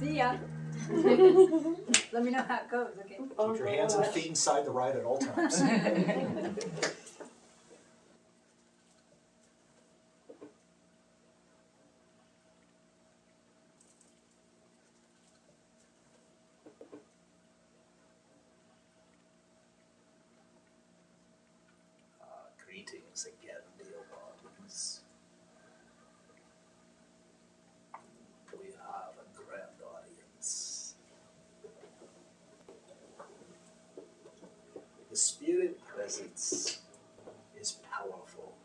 See ya. Let me know how it goes, okay? Keep your hands and feet inside the ride at all times. Greetings again, dear ones. We have a grand audience. The spirit presence is powerful.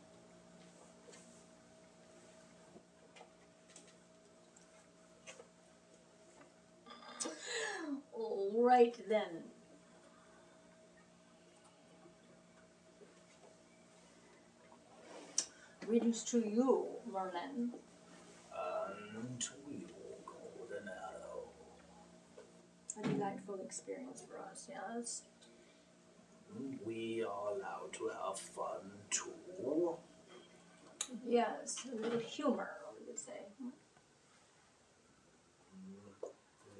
All right then. Greetings to you, Merlin. And to you, Golden Arrow. A delightful experience for us, yes? We are allowed to have fun too. Yes, a little humor, we would say.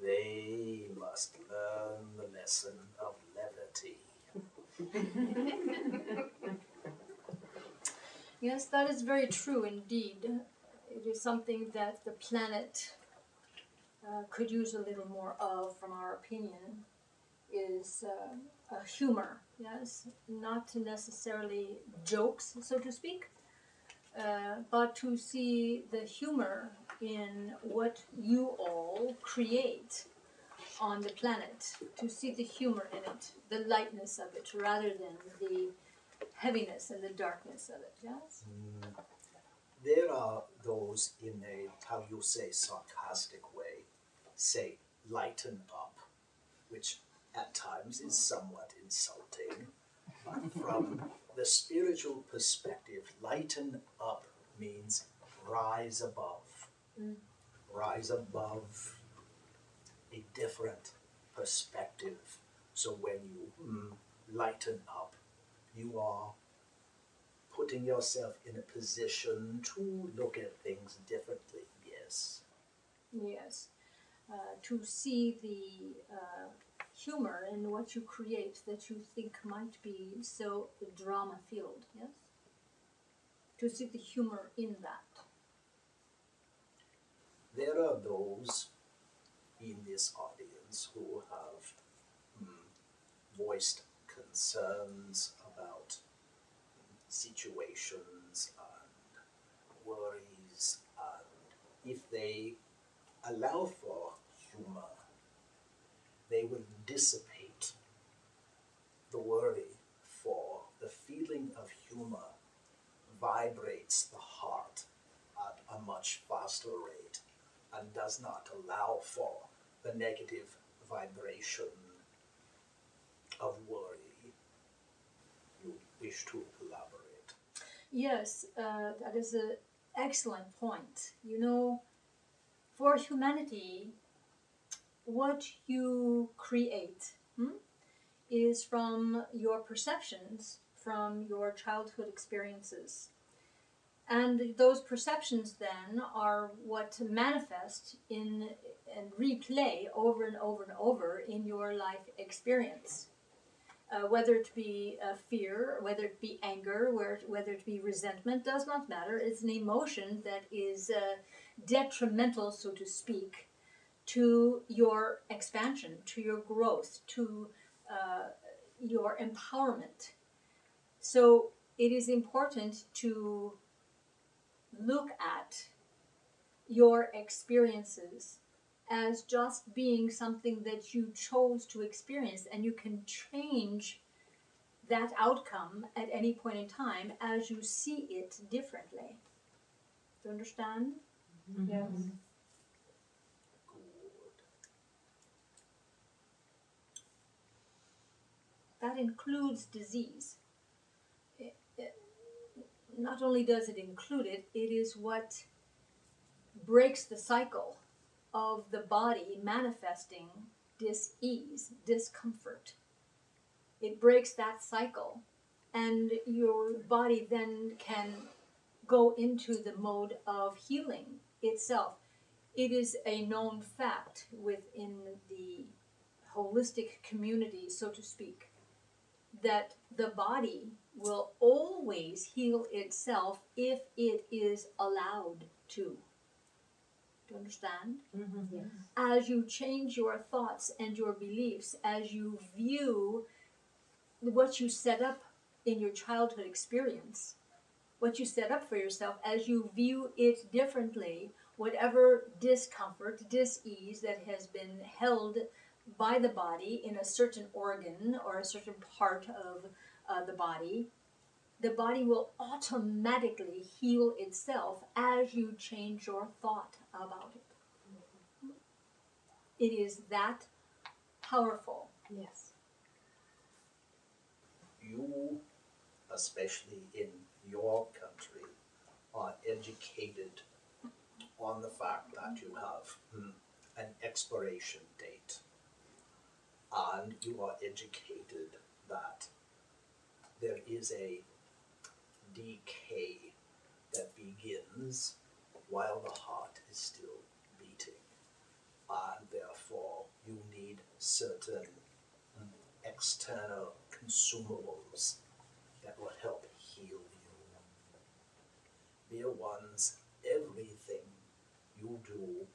They must learn the lesson of levity. Yes, that is very true indeed. It is something that the planet could use a little more of, from our opinion, is humor, yes? Not necessarily jokes, so to speak, but to see the humor in what you all create on the planet, to see the humor in it, the lightness of it, rather than the heaviness and the darkness of it, yes? There are those in a, how you say, sarcastic way, say, lighten up, which at times is somewhat insulting. But from the spiritual perspective, lighten up means rise above. Rise above a different perspective. So when you lighten up, you are putting yourself in a position to look at things differently, yes. Yes. To see the humor in what you create that you think might be so drama-filled, yes? To see the humor in that. There are those in this audience who have voiced concerns about situations and worries, and if they allow for humor, they will dissipate the worry, for the feeling of humor vibrates the heart at a much faster rate and does not allow for the negative vibration of worry. You wish to elaborate? Yes, that is an excellent point. You know, for humanity, what you create is from your perceptions, from your childhood experiences. And those perceptions then are what manifest in and replay over and over and over in your life experience. Whether it be fear, whether it be anger, whether it be resentment, does not matter. It's an emotion that is detrimental, so to speak, to your expansion, to your growth, to your empowerment. So it is important to look at your experiences as just being something that you chose to experience, and you can change that outcome at any point in time as you see it differently. Do you understand? Yes. Good. That includes disease. Not only does it include it, it is what breaks the cycle of the body manifesting dis-ease, discomfort. It breaks that cycle, and your body then can go into the mode of healing itself. It is a known fact within the holistic community, so to speak, that the body will always heal itself if it is allowed to. Do you understand? Yes. As you change your thoughts and your beliefs, as you view what you set up in your childhood experience, what you set up for yourself, as you view it differently, whatever discomfort, dis-ease that has been held by the body in a certain organ or a certain part of the body will automatically heal itself as you change your thought about it. It is that powerful. Yes. You, especially in your country, are educated on the fact that you have an expiration date, and you are educated that there is a decay that begins while the heart is still beating, and therefore you need certain external consumables that will help heal you. Dear ones, everything you do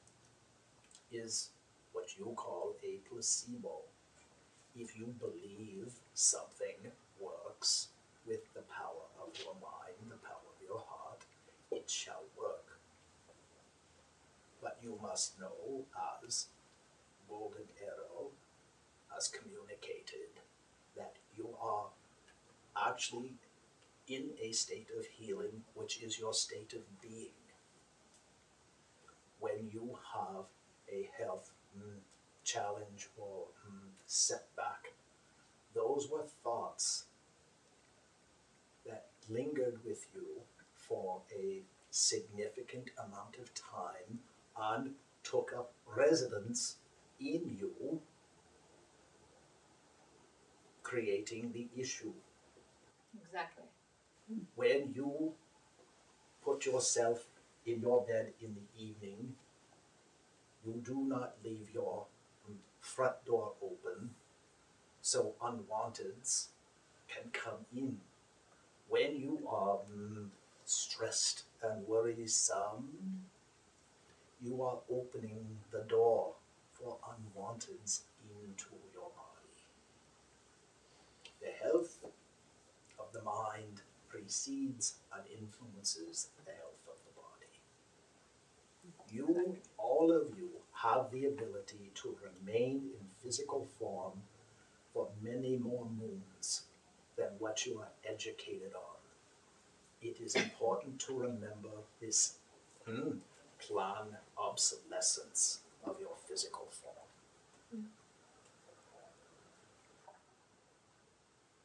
is what you call a placebo. If you believe something works with the power of your mind, the power of your heart, it shall work. But you must know, as Golden Arrow has communicated, that you are actually in a state of healing, which is your state of being. When you have a health challenge or setback, those were thoughts that lingered with you for a significant amount of time and took up residence in you, creating the issue. Exactly. When you put yourself in your bed in the evening, you do not leave your front door open so unwanteds can come in. When you are stressed and worrisome, you are opening the door for unwanteds into your body. The health of the mind precedes and influences the health of the body. You, all of you, have the ability to remain in physical form for many more moons than what you are educated on. It is important to remember this planned obsolescence of your physical form.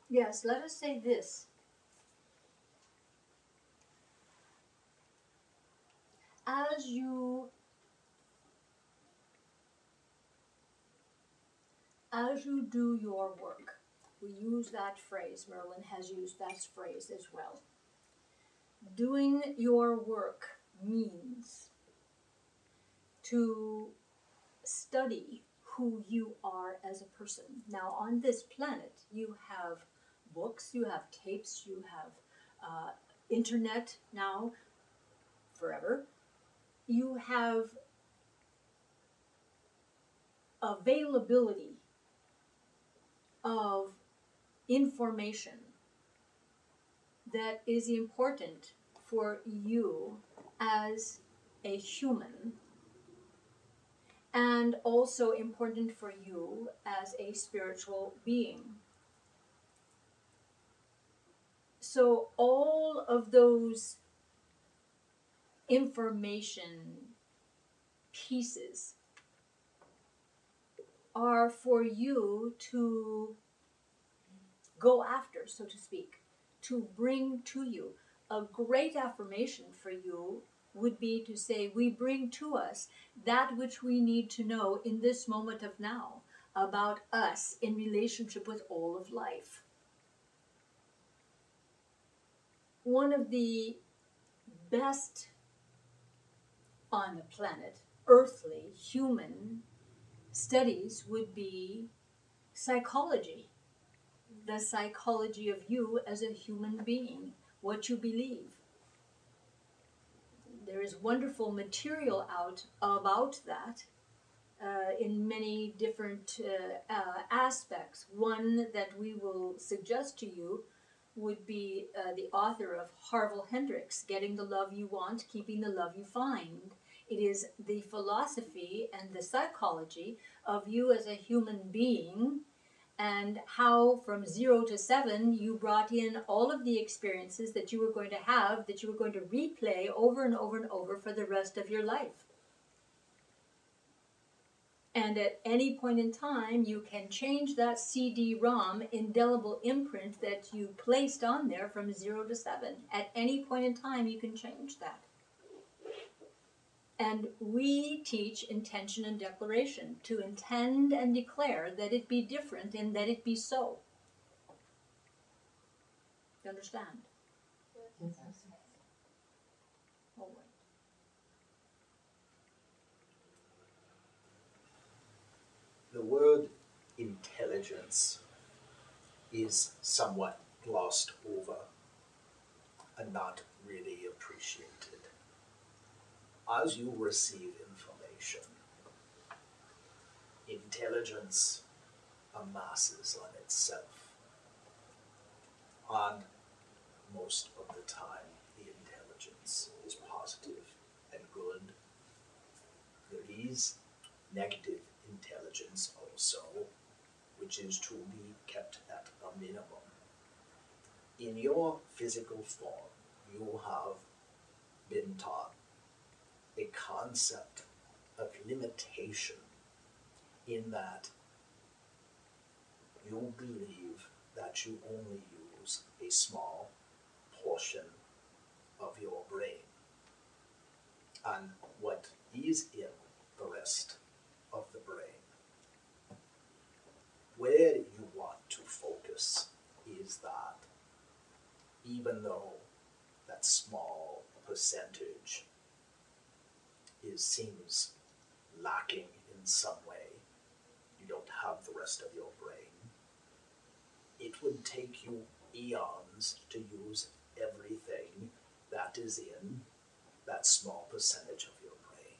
Yes, let us say this. As you do your work, we use that phrase, Merlin has used that phrase as well. Doing your work means to study who you are as a person. Now, on this planet, you have books, you have tapes, you have internet now, forever. You have availability of information that is important for you as a human and also important for you as a spiritual being. So all of those information pieces are for you to go after, so to speak, to bring to you. A great affirmation for you would be to say, we bring to us that which we need to know in this moment of now about us in relationship with all of life. One of the best on the planet earthly, human studies would be psychology. The psychology of you as a human being, what you believe. There is wonderful material out about that in many different aspects. One that we will suggest to you would be the author of Harville Hendrix, Getting the Love You Want, Keeping the Love You Find. It is the philosophy and the psychology of you as a human being, and how from 0 to 7 you brought in all of the experiences that you were going to have, that you were going to replay over and over and over for the rest of your life. And at any point in time, you can change that CD-ROM indelible imprint that you placed on there from 0 to 7. At any point in time, you can change that. And we teach intention and declaration, to intend and declare that it be different and that it be so. You understand? Yes. All right. The word intelligence is somewhat glossed over and not really appreciated. As you receive information, intelligence amasses on itself. And most of the time, the intelligence is positive and good. There is negative intelligence also, which is to be kept at a minimum. In your physical form, you have been taught a concept of limitation, in that you believe that you only use a small portion of your brain, and what is in the rest of the brain. Where you want to focus is that even though that small percentage seems lacking in some way, you don't have the rest of your brain, it would take you eons to use everything that is in that small percentage of your brain.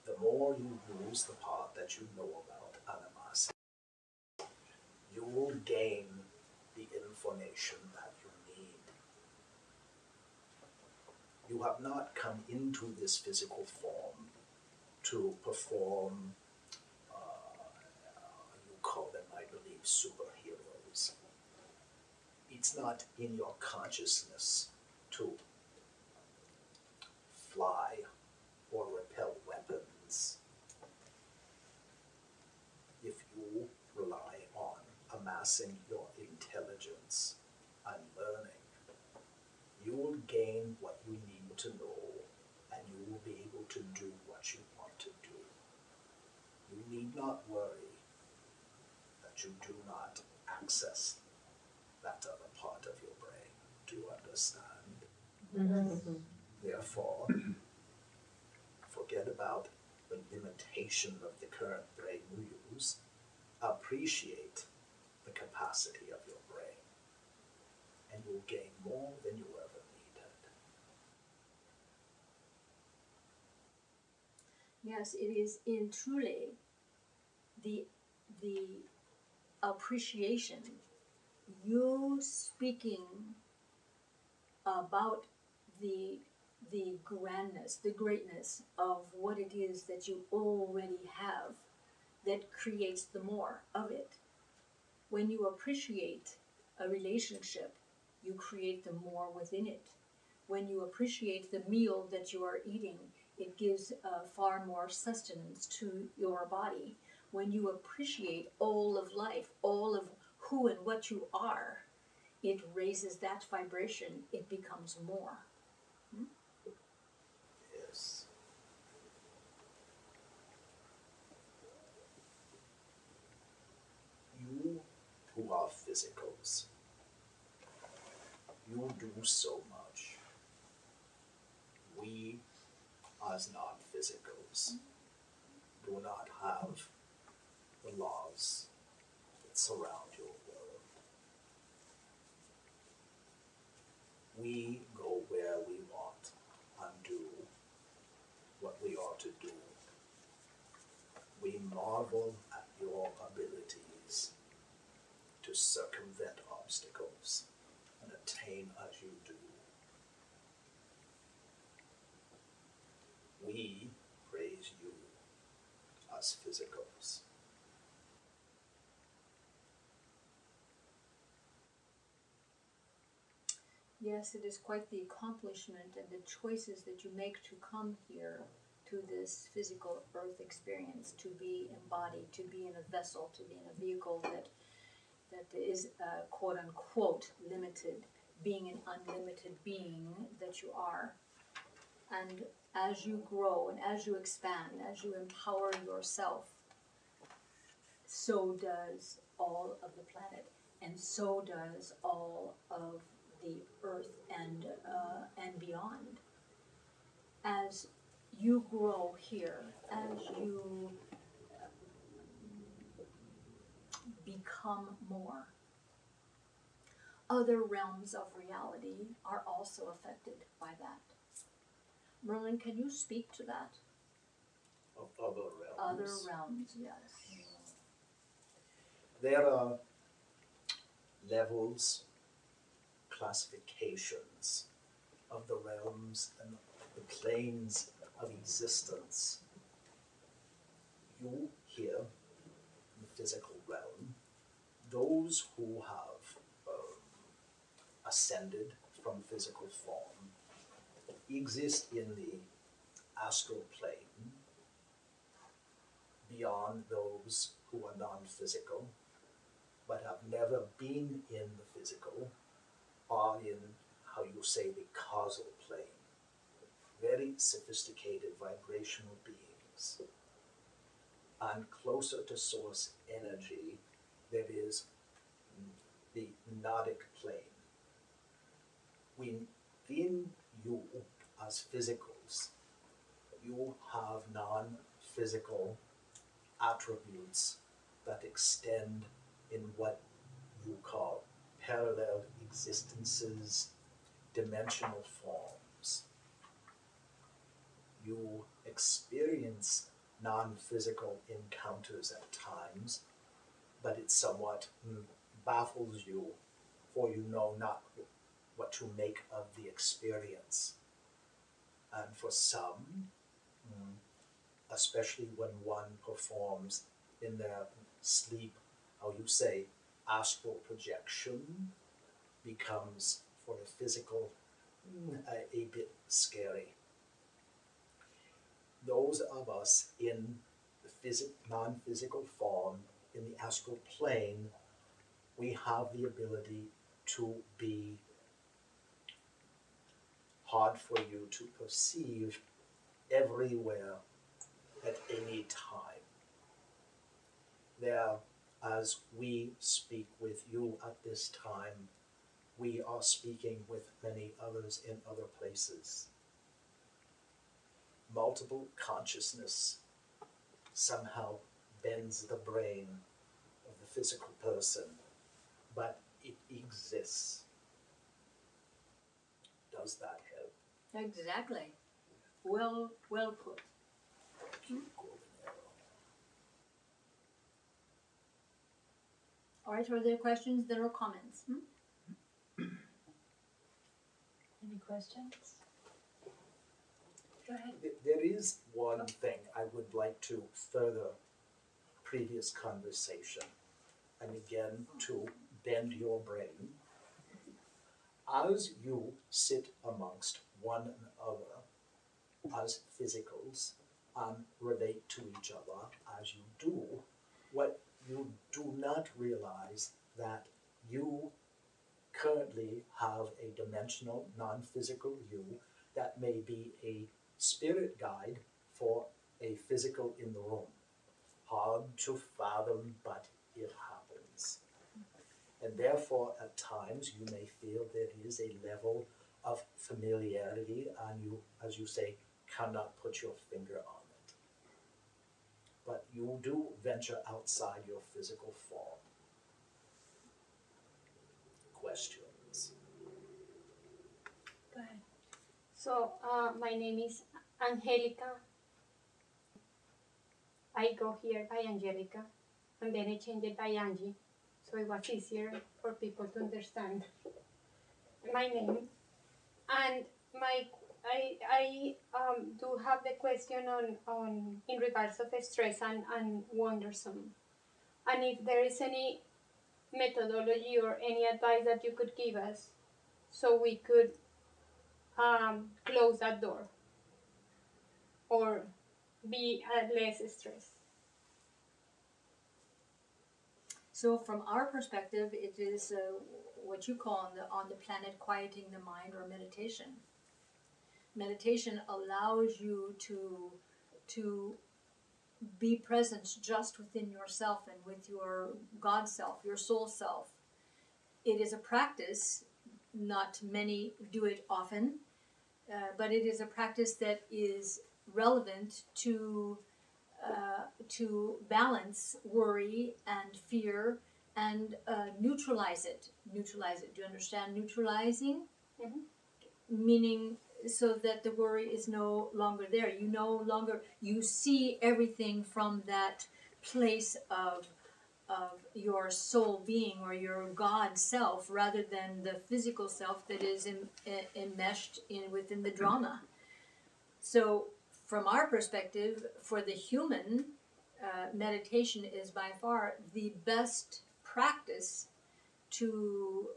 The more you use the part that you know about animas, you will gain the information that you need. You have not come into this physical form to perform, you call them, I believe, superheroes. It's not in your consciousness to fly or repel weapons. If you rely on amassing your intelligence and learning, you will gain what you need to know, and you will be able to do what you want to do. You need not worry that you do not access that other part of your brain. Do you understand? Mm-hmm. Therefore, forget about the limitation of the current brain you use. Appreciate the capacity of your brain, and you'll gain more than you ever needed. Yes, it is in truly the appreciation, you speaking about the grandness, the greatness of what it is that you already have, that creates the more of it. When you appreciate a relationship, you create the more within it. When you appreciate the meal that you are eating, it gives far more sustenance to your body. When you appreciate all of life, all of who and what you are, it raises that vibration, it becomes more. Yes. You who are physicals, you do so much. We as non-physicals do not have the laws that surround your world. We go where we want and do what we ought to do. We marvel at your abilities to circumvent obstacles and attain as you do. We praise you as physicals. Yes, it is quite the accomplishment and the choices that you make to come here to this physical earth experience, to be embodied, to be in a vessel, to be in a vehicle that is quote unquote limited, being an unlimited being that you are. And as you grow and as you expand, as you empower yourself, so does all of the planet, and so does all of the earth and beyond. As you grow here, as you become more, other realms of reality are also affected by that. Merlin, can you speak to that? Of other realms. Other realms, yes. There are levels, classifications of the realms and the planes of existence. You here, in the physical realm, those who have ascended from physical form exist in the astral plane beyond those who are non-physical but have never been in the physical, are in, how you say, the causal plane. Very sophisticated vibrational beings. And closer to source energy, there is the nodic plane. Within you as physicals, you have non-physical attributes that extend in what you call parallel existences, dimensional forms. You experience non-physical encounters at times, but it somewhat baffles you, for you know not what to make of the experience. And for some, especially when one performs in their sleep, how you say, astral projection becomes for the physical a bit scary. Those of us in the non-physical form, in the astral plane, we have the ability to be hard for you to perceive everywhere at any time. There, as we speak with you at this time, we are speaking with many others in other places. Multiple consciousness somehow bends the brain of the physical person, but it exists. Does that help? Exactly. Well put. Golden Arrow. All right, are there questions, there are comments? Any questions? Go ahead. There is one thing I would like to further previous conversation, and again to bend your brain. As you sit amongst one another as physicals and relate to each other as you do, what you do not realize that you currently have a dimensional, non-physical you that may be a spirit guide for a physical in the room. Hard to fathom, but it happens. And therefore, at times, you may feel there is a level of familiarity and you, as you say, cannot put your finger on it. But you do venture outside your physical form. Questions? Go ahead. So, my name is Angelica. I go here by Angelica, and then I changed it by Angie, so it was easier for people to understand my name. And I do have the question on in regards of stress and wondersome, and if there is any methodology or any advice that you could give us, so we could close that door or be less stressed. So from our perspective, it is what you call on the planet quieting the mind, or meditation. Meditation allows you to be present just within yourself and with your God self, your soul self. It is a practice. Not many do it often, but it is a practice that is relevant to balance worry and fear and neutralize it. Neutralize it. Do you understand neutralizing? Mhm. Meaning so that the worry is no longer there. You see everything from that place of your soul being, or your God self, rather than the physical self that is enmeshed within the drama. So from our perspective, for the human, meditation is by far the best practice to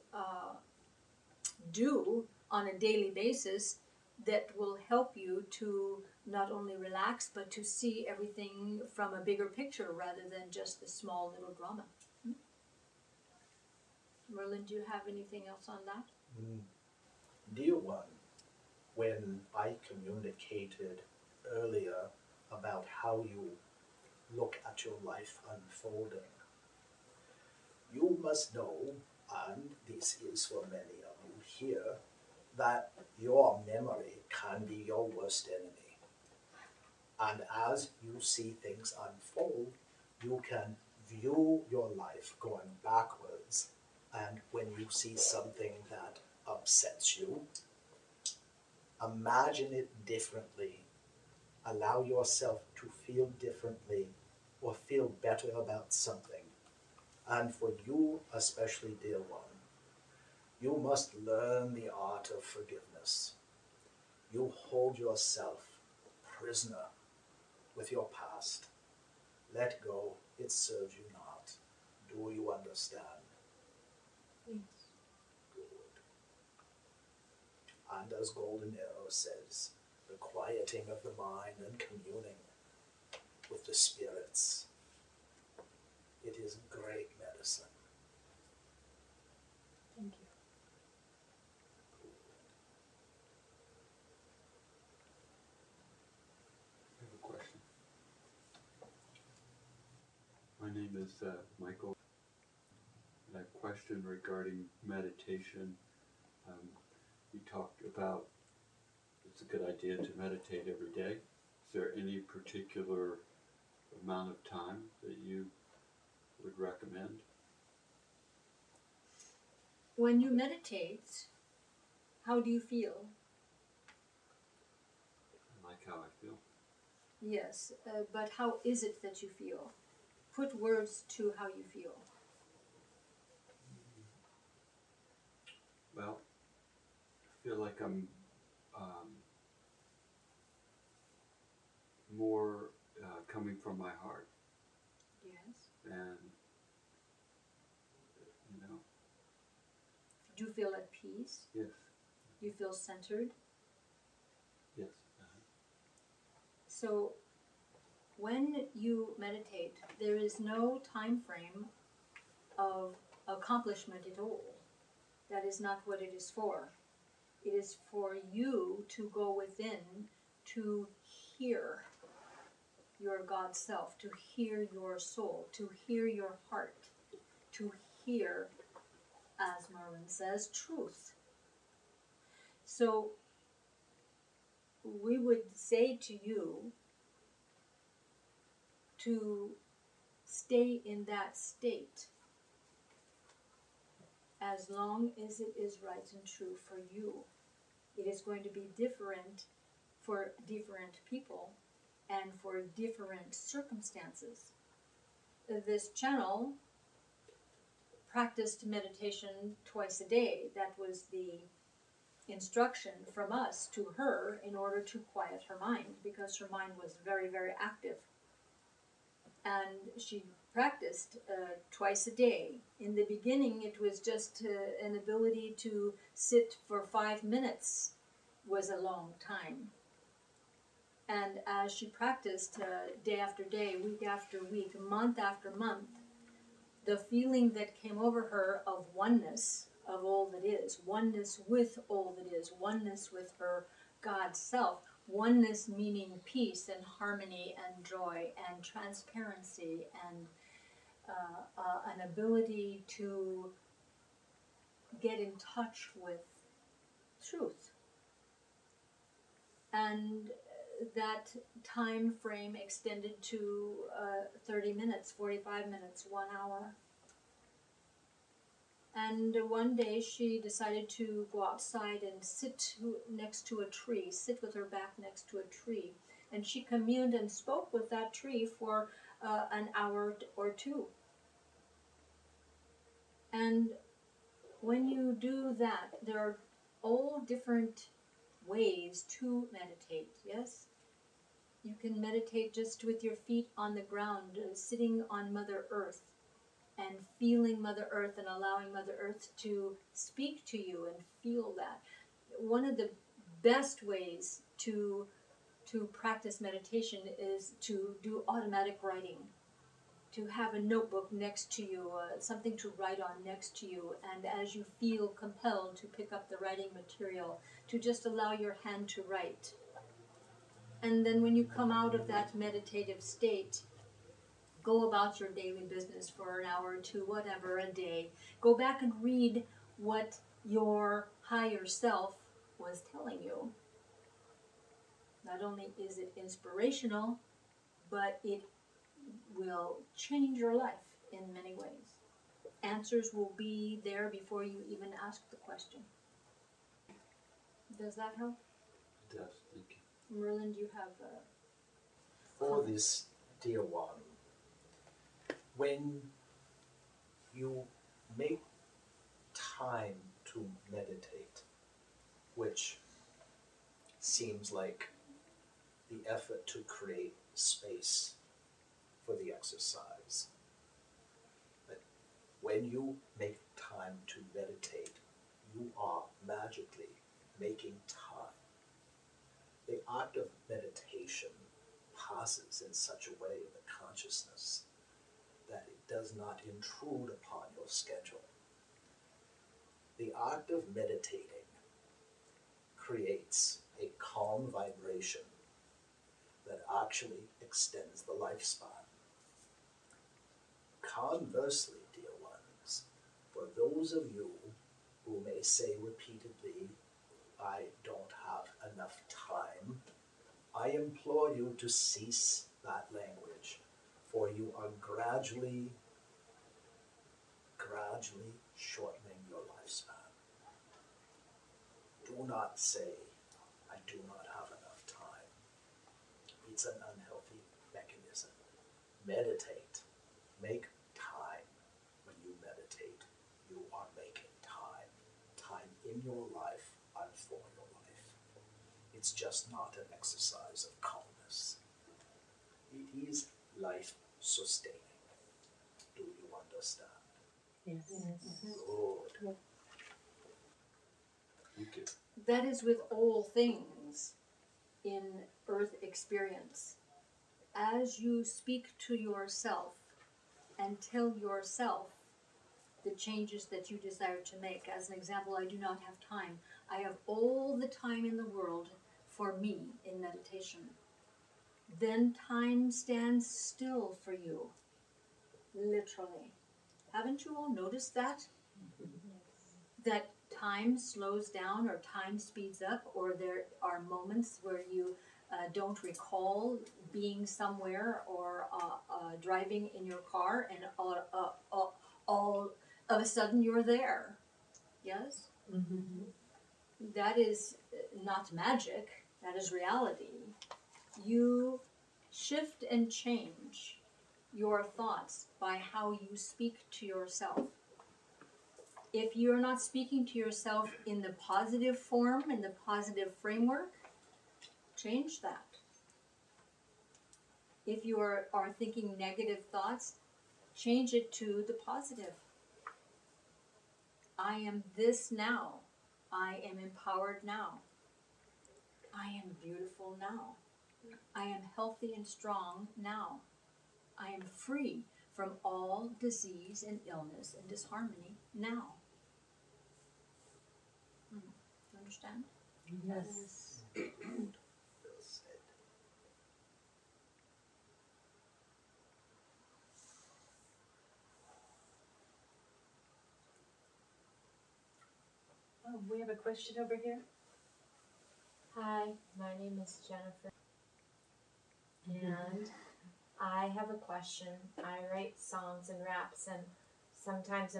do on a daily basis, that will help you to not only relax, but to see everything from a bigger picture rather than just the small little drama. Merlin, do you have anything else on that? Dear one, when I communicated earlier about how you look at your life unfolding, you must know, and this is for many of you here, that your memory can be your worst enemy. And as you see things unfold, you can view your life going backwards. And when you see something that upsets you, imagine it differently. Allow yourself to feel differently or feel better about something. And for you, especially, dear one, you must learn the art of forgiveness. You hold yourself prisoner with your past. Let go, it serves you not. Do you understand? Yes. Good. And as Golden Arrow says, the quieting of the mind and communing with the spirits, it is great medicine. Thank you. I have a question. My name is Michael. I have a question regarding meditation. You talked about it's a good idea to meditate every day. Is there any particular amount of time that you would recommend? When you meditate, how do you feel? I like how I feel. Yes, but how is it that you feel? Put words to how you feel. Well, I feel like I'm more coming from my heart, Yes. and you know, Do you feel at peace? yes, Do you feel centered? yes. So when you meditate, there is no time frame of accomplishment at all. That is not what it is for. It is for you to go within, to hear your God self, to hear your soul, to hear your heart, to hear, as Merlin says, truth. So we would say to you to stay in that state as long as it is right and true for you. It is going to be different for different people and for different circumstances. This channel practiced meditation twice a day. That was the instruction from us to her in order to quiet her mind, because her mind was very, very active. And she practiced twice a day. In the beginning, it was just an ability to sit for 5 minutes was a long time. And as she practiced day after day, week after week, month after month, the feeling that came over her of oneness of all that is, oneness with all that is, oneness with her God self, oneness meaning peace and harmony and joy and transparency and an ability to get in touch with truth. And that time frame extended to 30 minutes, 45 minutes, 1 hour. And one day she decided to go outside and sit next to a tree, sit with her back next to a tree. And she communed and spoke with that tree for an hour or two. And when you do that, there are all different ways to meditate, yes? You can meditate just with your feet on the ground, sitting on Mother Earth, and feeling Mother Earth and allowing Mother Earth to speak to you and feel that. One of the best ways to practice meditation is to do automatic writing, to have a notebook next to you, something to write on next to you, and as you feel compelled to pick up the writing material, to just allow your hand to write. And then when you come out of that meditative state, go about your daily business for an hour or two, whatever, a day. Go back and read what your higher self was telling you. Not only is it inspirational, but it will change your life in many ways. Answers will be there before you even ask the question. Does that help? It does, thank you. Merlin, do you have For this, dear one, when you make time to meditate, which seems like the effort to create space for the exercise, but when you make time to meditate, you are magically making time. The act of meditation passes in such a way in the consciousness that it does not intrude upon your schedule. The act of meditating creates a calm vibration that actually extends the lifespan. Conversely, dear ones, for those of you who may say repeatedly, I don't have enough time, I implore you to cease that language, for you are gradually shortening your lifespan. Do not say, I do not have enough time. It's an unhealthy mechanism. Meditate. Make time. When you meditate, you are making time. Time in your life and for your life. It's just not an exercise of calmness. It is life-sustaining. Do you understand? Yes. Good. Thank you. that is with all things in earth experience. As you speak to yourself and tell yourself the changes that you desire to make. As an example, I do not have time. I have all the time in the world for me in meditation. Then time stands still for you, literally. Haven't you all noticed that? That time slows down or time speeds up, or there are moments where you don't recall being somewhere or driving in your car, and all of a sudden you're there. Yes? That is not magic, that is reality. You shift and change your thoughts by how you speak to yourself. If you're not speaking to yourself in the positive form, in the positive framework, change that. If you are thinking negative thoughts, change it to the positive. I am this now. I am empowered now. I am beautiful now. I am healthy and strong now. I am free from all disease and illness and disharmony now. Do you understand? Yes. Well said. Oh, we have a question over here. Hi, my name is Jennifer, and I have a question. I write songs and raps, and sometimes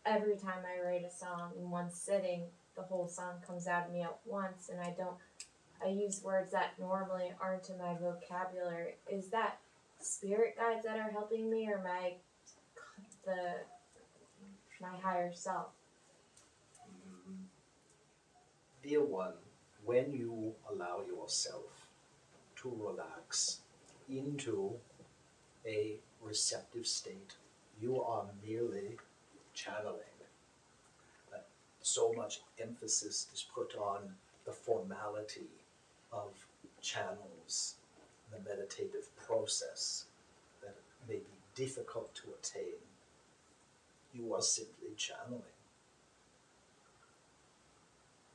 every time I write a song in one sitting, the whole song comes out of me at once, and I use words that normally aren't in my vocabulary. Is that spirit guides that are helping me, or my higher self? Dear one, when you allow yourself to relax into a receptive state, you are merely channeling. So much emphasis is put on the formality of channels, the meditative process that may be difficult to attain. You are simply channeling.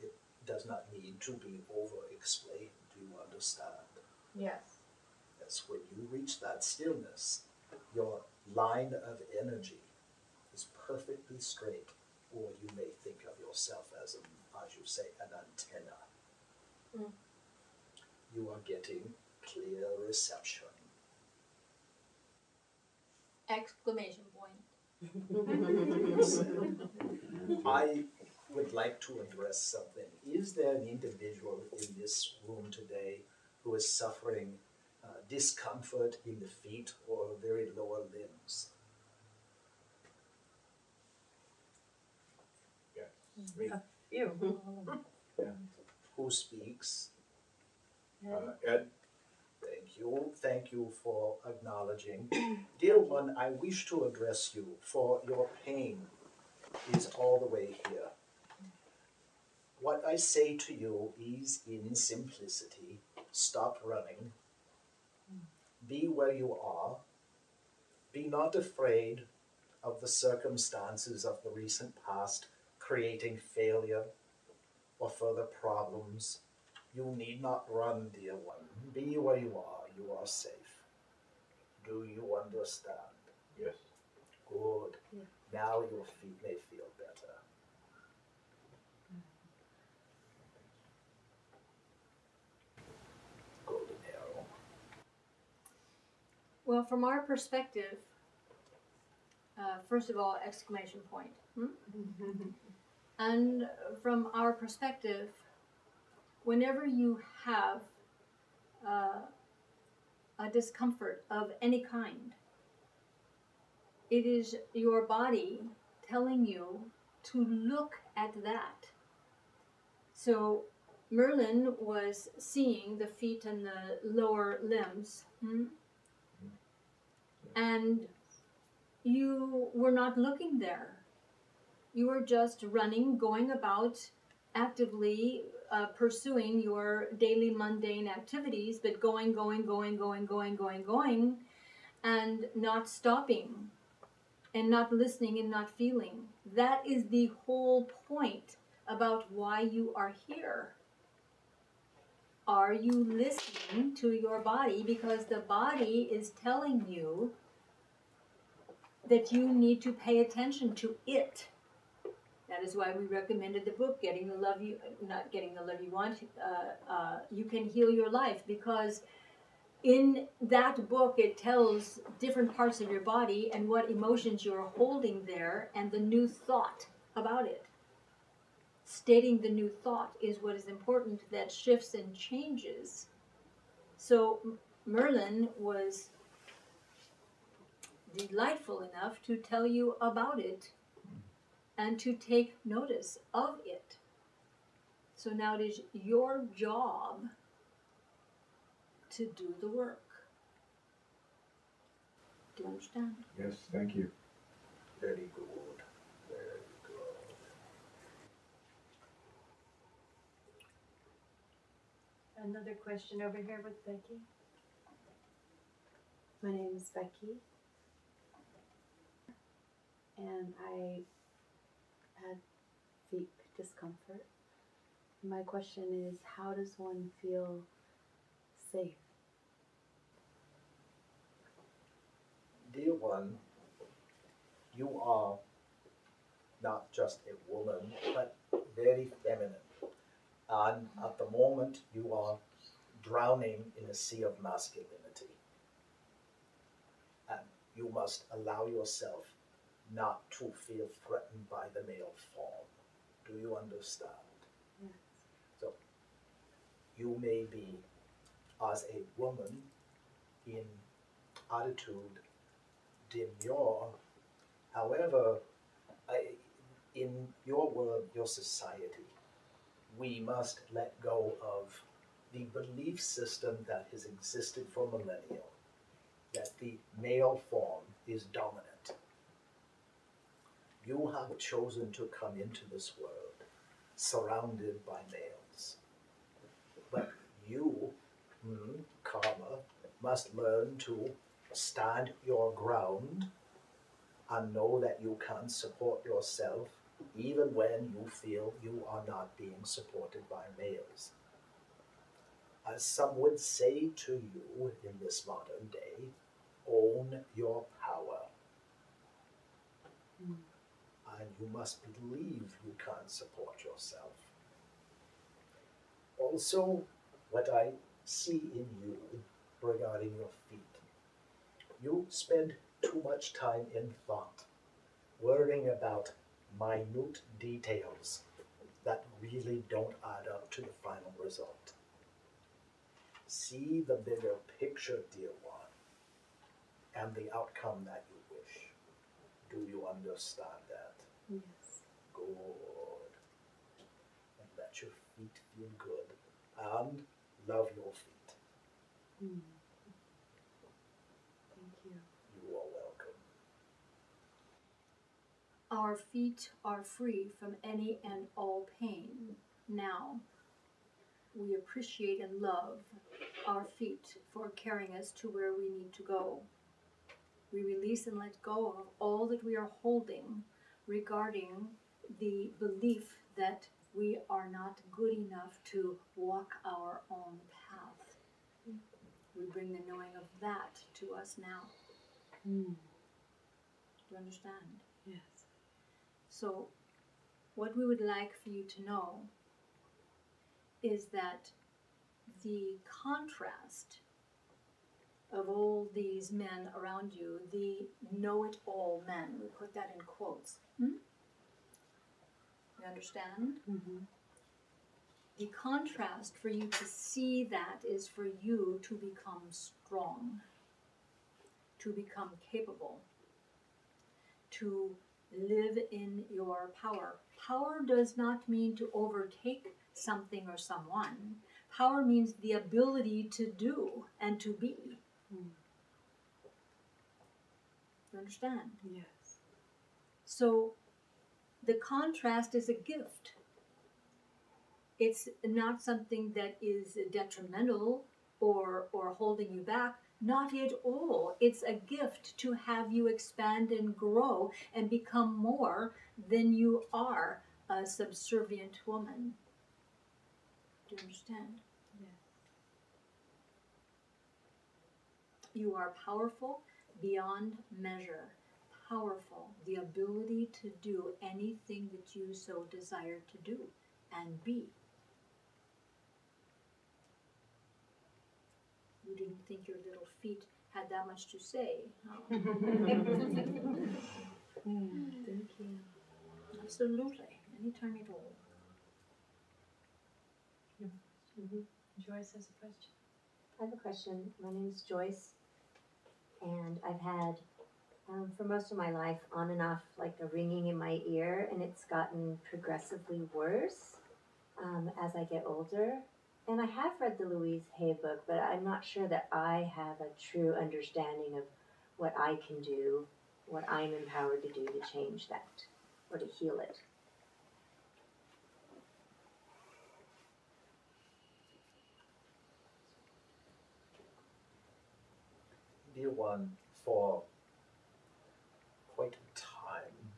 It does not need to be over-explained. Do you understand? Yes. That's when you reach that stillness, your line of energy is perfectly straight, or you may think of yourself as you say, an antenna. Mm. You are getting clear reception. Exclamation point. Well said. I would like to address something. Is there an individual in this room today who is suffering discomfort in the feet or very lower limbs? You. Who speaks? Ed, Thank you for acknowledging. Dear one, I wish to address you, for your pain is all the way here. What I say to you is in simplicity, stop running. Be where you are. Be not afraid of the circumstances of the recent past creating failure or further problems. You need not run, dear one. Be where you are. You are safe. Do you understand? yes. Good. Now your feet may feel better. Golden Arrow. Well, from our perspective, first of all, exclamation point. And from our perspective, whenever you have a discomfort of any kind, it is your body telling you to look at that. So Merlin was seeing the feet and the lower limbs, and you were not looking there. You were just running, going about, actively pursuing your daily mundane activities, but going, and not stopping, and not listening and not feeling. That is the whole point about why you are here. Are you listening to your body? Because the body is telling you that you need to pay attention to it. That is why we recommended the book, Getting the Love You, not Getting the Love You Want, You Can Heal Your Life, because in that book it tells different parts of your body and what emotions you're holding there and the new thought about it. Stating the new thought is what is important, that shifts and changes. So Merlin was delightful enough to tell you about it and to take notice of it. So now it is your job to do the work. Do you understand? Yes, thank you. Very good. Very good. Another question over here with Becky. My name is Becky, and I had feet discomfort. My question is, how does one feel safe? Dear one, you are not just a woman, but very feminine. And at the moment, you are drowning in a sea of masculinity. And you must allow yourself not to feel threatened by the male form. Do you understand? Yes. So, you may be, as a woman, in attitude, demure. However, in your world, your society, we must let go of the belief system that has existed for millennia, that the male form is dominant. You have chosen to come into this world surrounded by males. But you, karma, must learn to stand your ground and know that you can support yourself even when you feel you are not being supported by males. As some would say to you in this modern day, own your power. And you must believe you can support yourself. Also, what I see in you regarding your feet, you spend too much time in thought, worrying about minute details that really don't add up to the final result. See the bigger picture, dear one, and the outcome that you wish. Do you understand that? Yes. Good. And let your feet feel good. And love your feet. Thank you. You are welcome. Our feet are free from any and all pain. Now, we appreciate and love our feet for carrying us to where we need to go. We release and let go of all that we are holding regarding the belief that we are not good enough to walk our own path. We bring the knowing of that to us now. Do you understand? Yes. So, what we would like for you to know is that the contrast of all these men around you, the know-it-all men, we put that in quotes. You understand? The contrast for you to see that is for you to become strong, to become capable, to live in your power. Power does not mean to overtake something or someone. Power means the ability to do and to be. You understand? Yes. So the contrast is a gift. It's not something that is detrimental or holding you back. Not at all. It's a gift to have you expand and grow and become more than you are a subservient woman. Do you understand? Yes. You are powerful beyond measure. powerful, the ability to do anything that you so desire to do and be. You didn't think your little feet had that much to say, huh? Thank you. Absolutely, anytime at all. Joyce has a question. I have a question. My name is Joyce, and I've had, for most of my life, on and off, like a ringing in my ear, and it's gotten progressively worse as I get older. And I have read the Louise Hay book, but I'm not sure that I have a true understanding of what I can do, what I'm empowered to do to change that or to heal it. Dear one, for quite a time,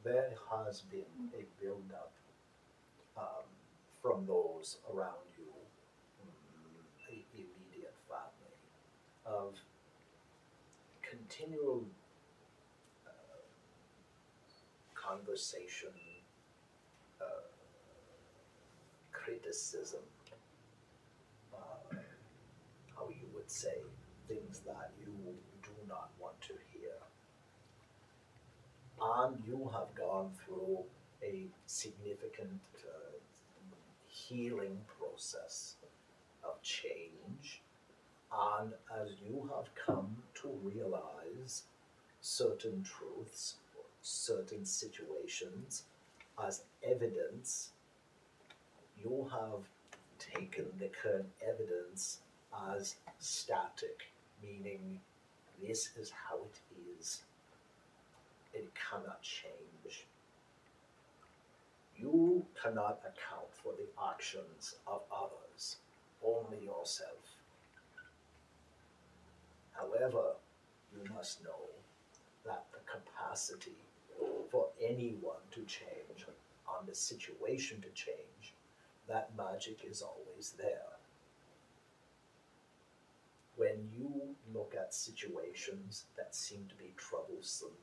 there has been a build-up from those around you, immediate family, of continual conversation, criticism, how you would say, things that you do not want to hear. And you have gone through a significant healing process of change. And as you have come to realize certain truths, certain situations as evidence, you have taken the current evidence as static, meaning this is how it is. It cannot change. You cannot account for the actions of others, only yourself. However, you must know that the capacity for anyone to change, and the situation to change, that magic is always there. When you look at situations that seem to be troublesome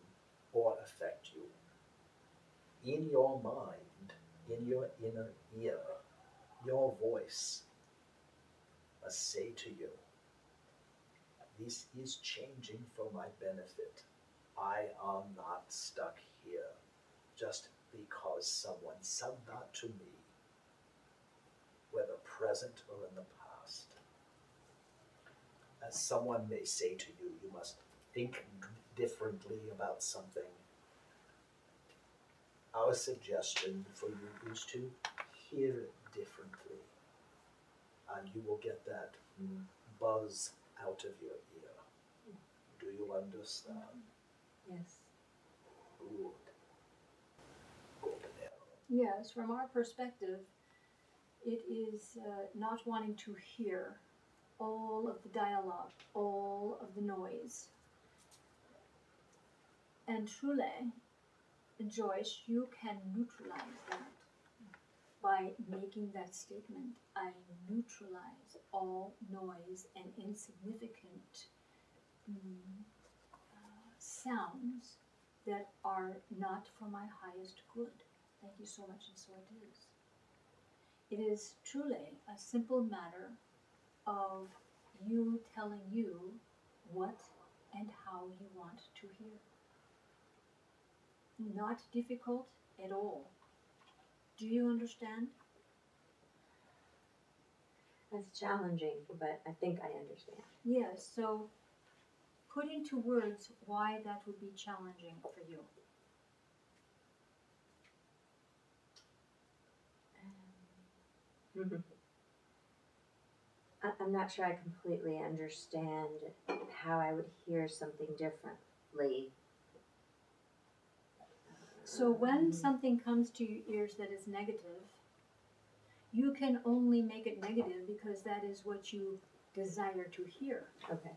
or affect you, in your mind, in your inner ear, your voice must say to you, this is changing for my benefit. I am not stuck here just because someone said that to me, whether present or in the past. As someone may say to you, you must think differently about something. Our suggestion for you is to hear it differently, and you will get that buzz out of your ear. Do you understand? Yes. Good. Golden Arrow. Yes, from our perspective, it is not wanting to hear all of the dialogue, all of the noise. And truly, Joyce, you can neutralize that by making that statement. I neutralize all noise and insignificant sounds that are not for my highest good. Thank you so much, and so it is. It is truly a simple matter of you telling you what and how you want to hear. Not difficult at all. Do you understand? It's challenging, but I think I understand. Yes, so put into words why that would be challenging for you. I'm not sure I completely understand how I would hear something differently. So when something comes to your ears that is negative, you can only make it negative because that is what you desire to hear. Okay.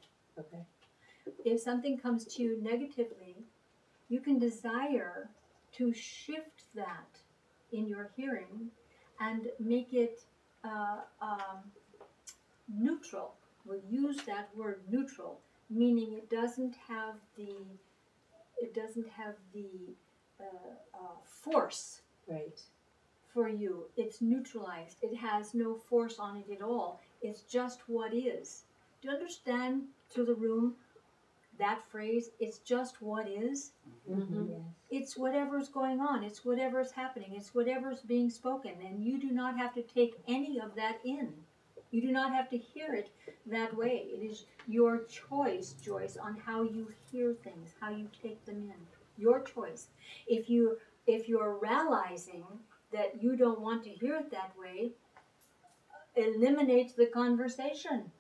If something comes to you negatively, you can desire to shift that in your hearing and make it neutral. We'll use that word neutral, meaning it doesn't have the it doesn't have the force Right. for you. It's neutralized. It has no force on it at all. It's just what is. Do you understand to the room that phrase? It's just what is. Mm-hmm. Yes. It's whatever's going on. It's whatever's happening. It's whatever's being spoken. And you do not have to take any of that in. You do not have to hear it that way. It is your choice, Joyce, on how you hear things, how you take them in. Your choice. If you're realizing that you don't want to hear it that way, eliminate the conversation.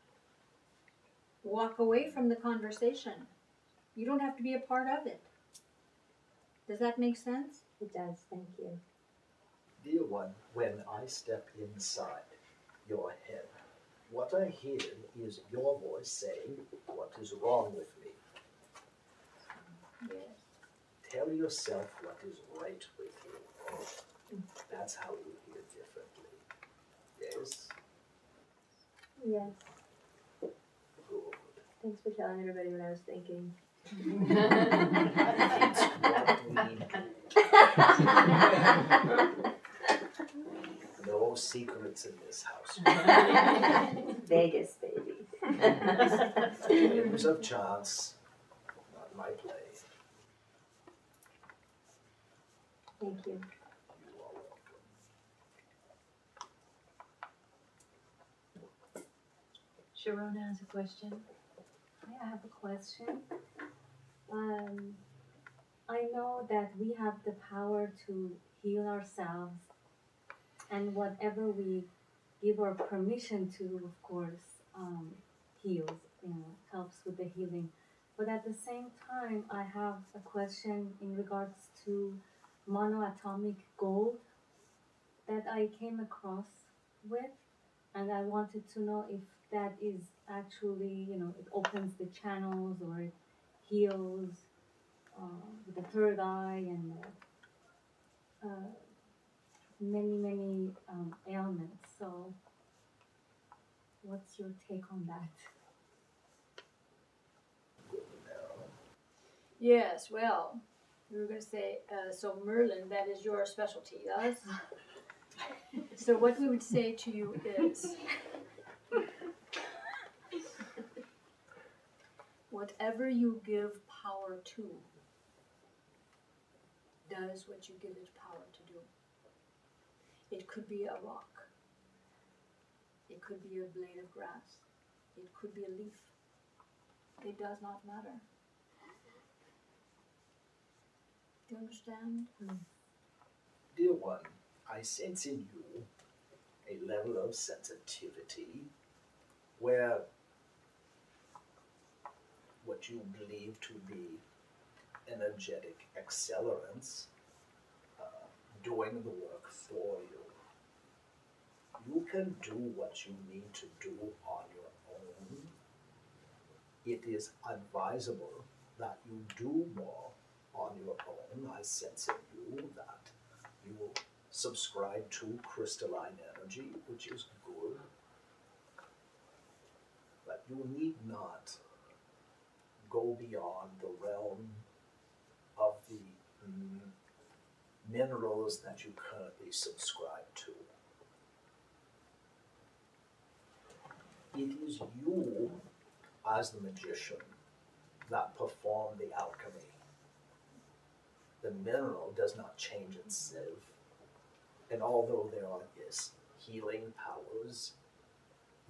Walk away from the conversation. You don't have to be a part of it. Does that make sense? It does. Thank you. Dear one, when I step inside your head, what I hear is your voice saying, what is wrong with me? Yes. Tell yourself what is right with you. That's how you hear differently. Yes? Yes. Good. Thanks for telling everybody what I was thinking. It's what we do. No secrets in this house. Vegas, baby. Games of chance, not my play. Thank you. You are welcome. Sharona has a question. I have a question. I know that we have the power to heal ourselves, and whatever we give our permission to, of course, heals, helps with the healing. But at the same time, I have a question in regards to monoatomic gold that I came across with, and I wanted to know if that is actually, it opens the channels or it heals with the third eye and many ailments. So, what's your take on that? Golden Arrow. Yes, well, we were going to say, so Merlin, that is your specialty, yes? So what we would say to you is, whatever you give power to does what you give it power to do. It could be a rock. It could be a blade of grass. It could be a leaf. It does not matter. Do you understand? Dear one, I sense in you a level of sensitivity where what you believe to be energetic accelerants doing the work for you. You can do what you need to do on your own. It is advisable that you do more on your own. I sense in you that you will subscribe to crystalline energy, which is good. But you need not go beyond the realm of the minerals that you currently subscribe to. It is you, as the magician, that perform the alchemy. The mineral does not change itself. And although there are, yes, healing powers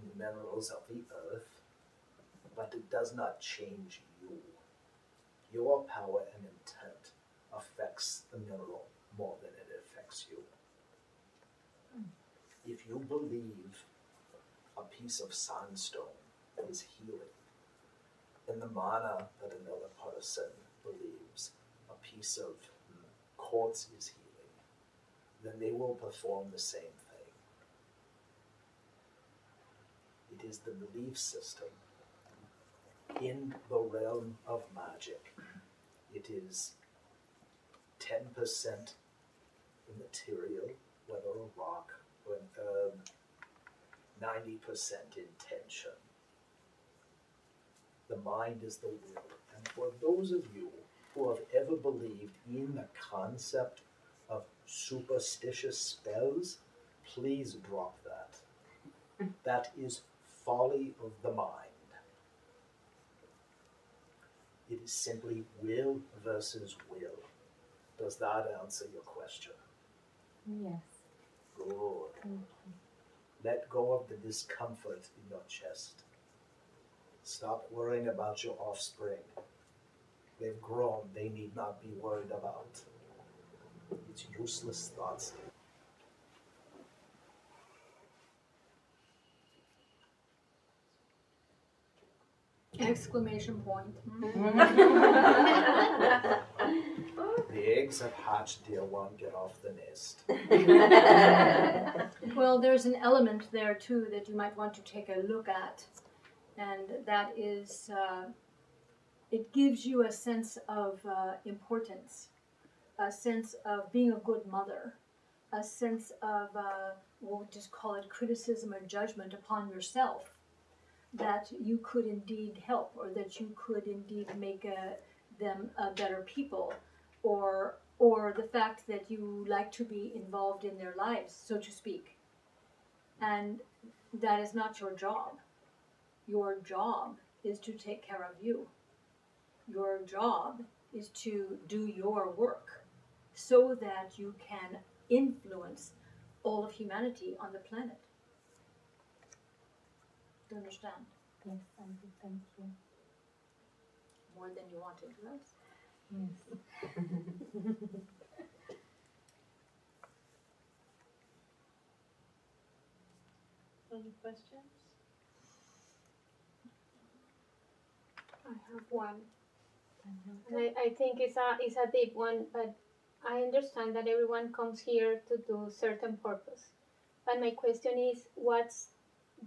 in the minerals of the earth, but it does not change you. Your power and intent affects the mineral more than it affects you. If you believe a piece of sandstone is healing, and the mana that another person believes a piece of quartz is healing, then they will perform the same thing. It is the belief system in the realm of magic. It is 10% immaterial, whether a rock or an herb, 90% intention. The mind is the will. And for those of you who have ever believed in the concept of superstitious spells, please drop that. That is folly of the mind. It is simply will versus will. Does that answer your question? Yes. Good. Thank you. Let go of the discomfort in your chest. Stop worrying about your offspring. They've grown, they need not be worried about. It's useless thoughts. Exclamation point. The eggs have hatched, dear one, get off the nest. Well, there's an element there too that you might want to take a look at, and that is it gives you a sense of importance, a sense of being a good mother, a sense of, we'll just call it criticism or judgment upon yourself, that you could indeed help, or that you could indeed make them better people, or the fact that you like to be involved in their lives, so to speak. And that is not your job. Your job is to take care of you. Your job is to do your work so that you can influence all of humanity on the planet. Do you understand? Yes, I do. Thank you. More than you wanted, yes? Yes. Any questions? I have one. And I think it's a deep one, but I understand that everyone comes here to do certain purpose. But my question is, what's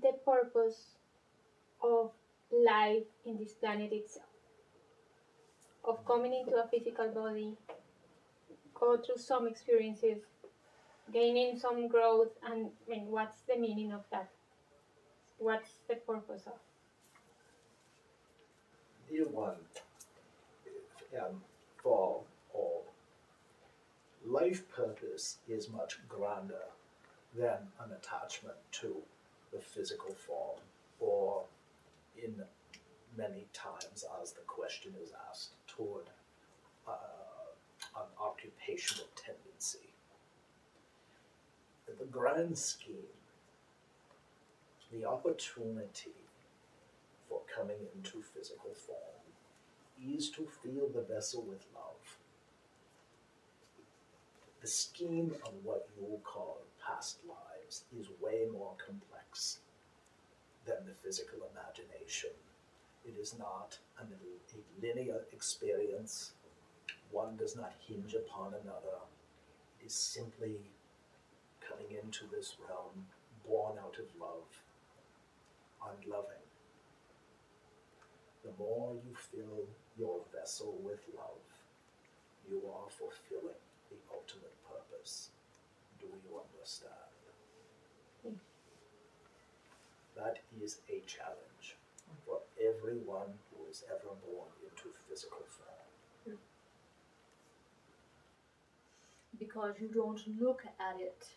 the purpose of life in this planet itself? Of coming into a physical body, go through some experiences, gaining some growth, and I mean, what's the meaning of that? What's the purpose of? Dear one, for all, life purpose is much grander than an attachment to the physical form, or in many times, as the question is asked, toward an occupational tendency. In the grand scheme, the opportunity for coming into physical form is to fill the vessel with love. The scheme of what you call past lives is way more complex than the physical imagination. It is not a linear experience. One does not hinge upon another. It is simply coming into this realm, born out of love, and loving. The more you fill your vessel with love, you are fulfilling the ultimate purpose. Do you understand? That is a challenge for everyone who is ever born into physical form. Because you don't look at it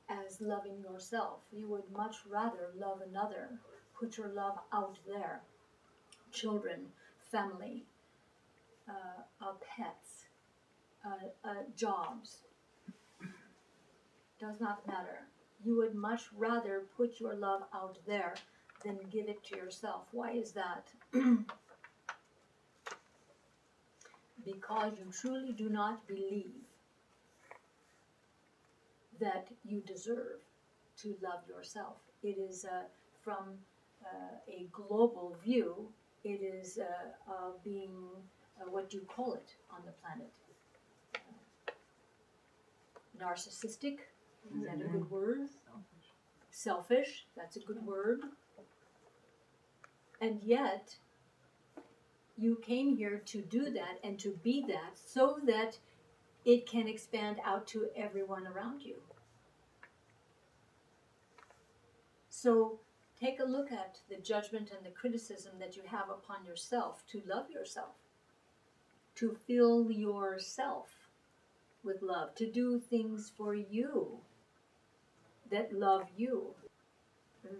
as loving yourself. You would much rather love another. Put your love out there. Children, family, pets, jobs. Does not matter. You would much rather put your love out there than give it to yourself. Why is that? Because you truly do not believe that you deserve to love yourself. It is from a global view, it is being what you call it on the planet. Narcissistic, is that a good word? Selfish, that's a good word. And yet, you came here to do that and to be that so that it can expand out to everyone around you. So take a look at the judgment and the criticism that you have upon yourself to love yourself. to fill yourself with love, to do things for you that love you.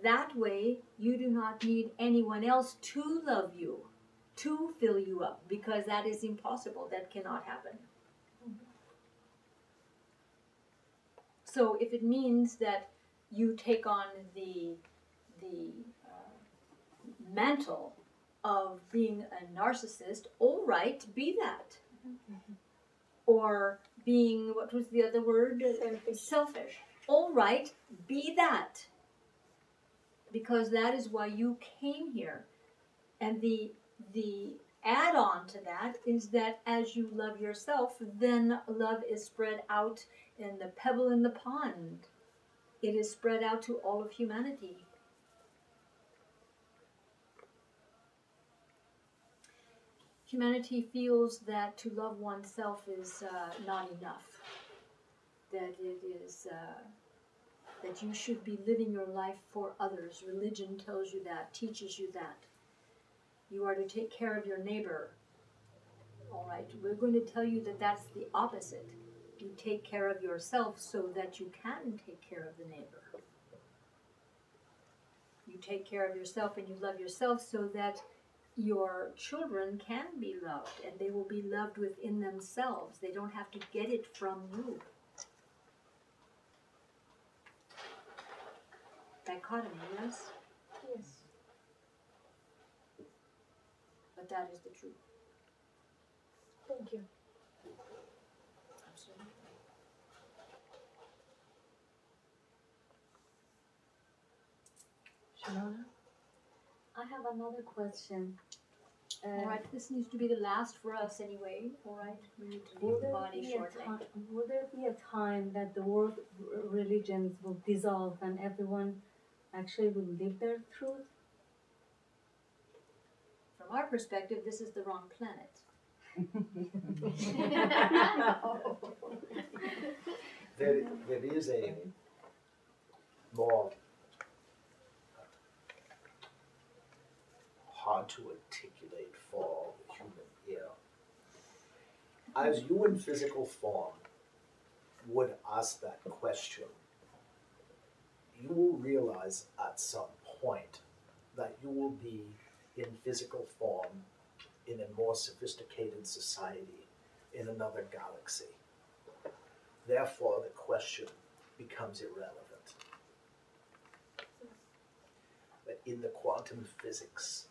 That way, you do not need anyone else to love you, to fill you up, because that is impossible. That cannot happen. So if it means that you take on the mantle of being a narcissist, all right, be that. Or being, what was the other word? Selfish. All right, be that. Because that is why you came here. And the add-on to that is that as you love yourself, then love is spread out in the pebble in the pond. It is spread out to all of humanity. Humanity feels that to love oneself is not enough. That it is that you should be living your life for others. Religion tells you that, teaches you that. You are to take care of your neighbor. All right, we're going to tell you that that's the opposite. You take care of yourself so that you can take care of the neighbor. You take care of yourself and you love yourself so that your children can be loved, and they will be loved within themselves. They don't have to get it from you. Dichotomy, yes? Yes. But that is the truth. Thank you. Absolutely. Sharona? I have another question. All right, this needs to be the last for us anyway. All right, we need to leave the body shortly. Will there be a time that the world religions will dissolve and everyone actually will live their truth? From our perspective, this is the wrong planet. There is a more hard to articulate for the human ear. As you in physical form would ask that question, you will realize at some point that you will be in physical form in a more sophisticated society in another galaxy. Therefore, the question becomes irrelevant. But in the quantum physics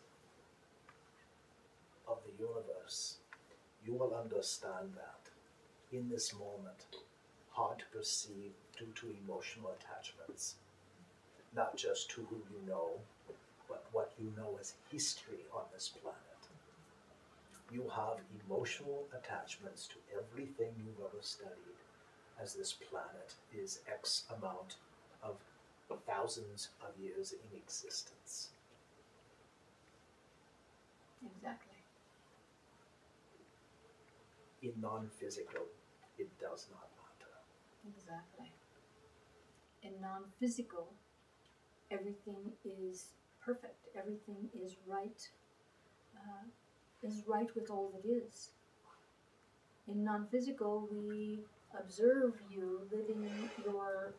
of the universe, you will understand that in this moment, hard to perceive due to emotional attachments, not just to who you know, but what you know as history on this planet. You have emotional attachments to everything you've ever studied, as this planet is X amount of thousands of years in existence. Exactly. In non-physical, it does not matter. Exactly. In non-physical, everything is perfect. Everything is right with all that is. In non-physical, we observe you living your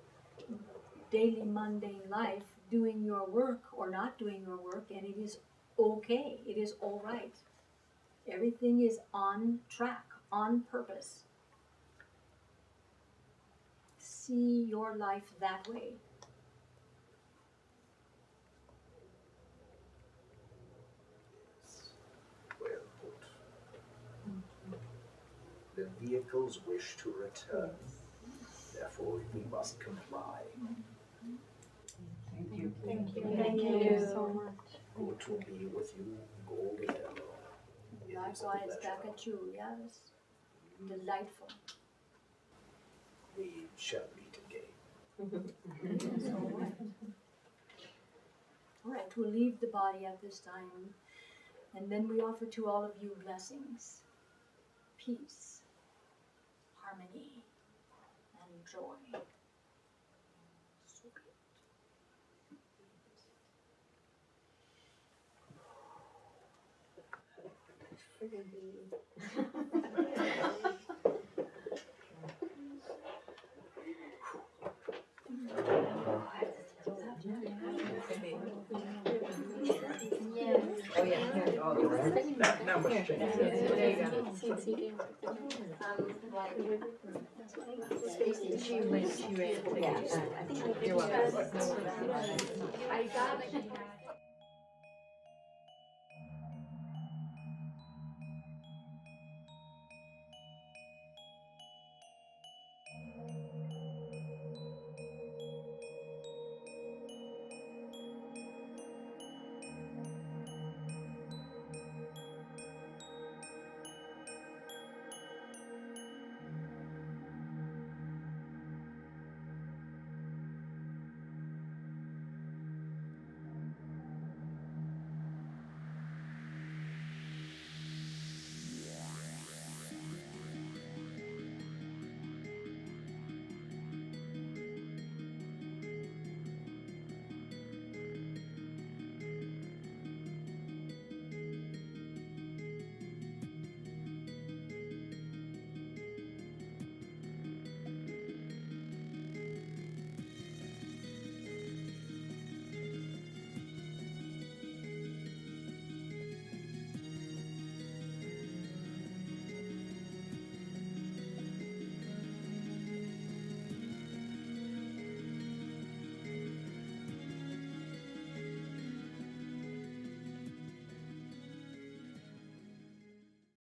daily mundane life, doing your work or not doing your work, and it is okay. It is all right. Everything is on track, on purpose. See your life that way. Yes, well put. The vehicles wish to return, therefore we must comply. Thank you. Thank you. Thank you so much. Good to be with you, Golden Arrow. It is a Likewise, back pleasure. at you, yes. Delightful. We shall meet again. Yes, all right. All right, we'll leave the body at this time, and then we offer to all of you blessings, peace, harmony, and joy. Friggin' bee. how much change There you go. She ran. Yeah, I think You're welcome. I got it.